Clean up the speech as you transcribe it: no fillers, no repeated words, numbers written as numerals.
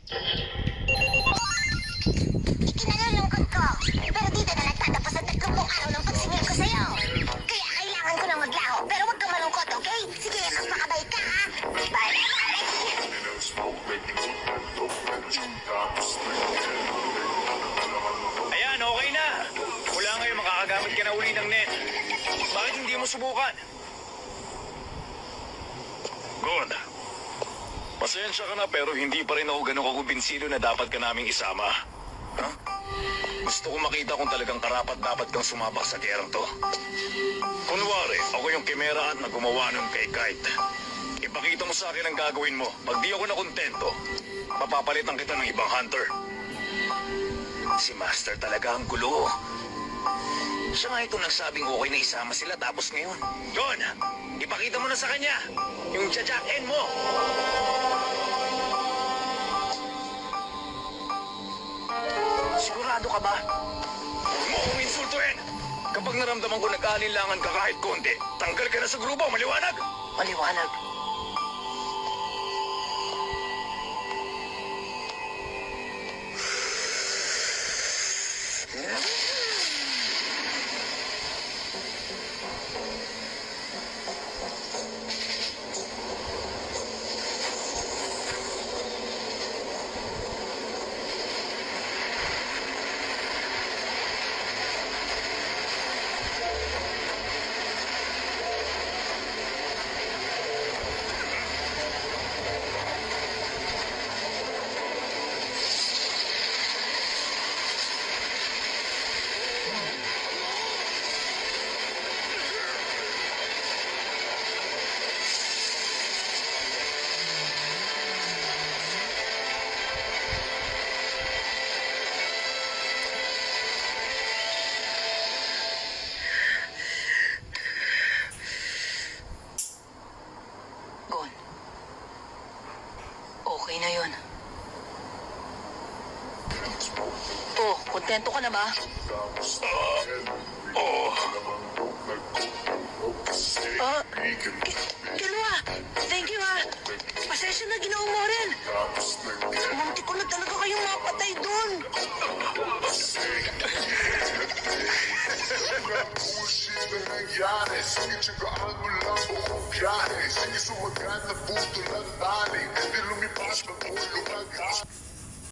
Ikinalulungkot ko, pero dito na nagtatapos ang 30 araw ng pagsingil ko sa'yo. Kaya kailangan ko nang maglaho, pero huwag kang malungkot, okay? Sige, mas makabait ka, ha? Bye! Ayan, okay na. Mula ngayon makakagamit ka na uli ng net. Bakit hindi mo subukan? Gon, pasensya ka na pero hindi pa rin ako ganun kakumbinsido na dapat ka naming isama. Ha? Gusto ko makita kung talagang karapat-dapat kang sumabak sa gerang to. Kunwari, ako yung kimera at naggumawa nun kay Kite. Ipakita mo sa akin ang gagawin mo. Pag di ako nakontento, papapalitan kita ng ibang hunter. Si Master talaga ang gulo. Siya nga itong nagsabing okay na isama sila tapos ngayon. John, ipakita mo na sa kanya yung jajakin mo. Sigurado ka ba? Huwag mo akong insultuhin. Kapag naramdaman ko nag-aalinlangan ka kahit konti, tanggal ka na sa grupo, maliwanag? Maliwanag. Gon. Okay na yun. Oh, kontento ka na ba? Kalwa, thank you ha. Pasensya na ginawa mo rin. Munti ko na talaga kayong mapatay doon. Bullshit na nangyari. Sige, tsaka ano lang ako biyahe. Sige, sumagana, buto lang tali.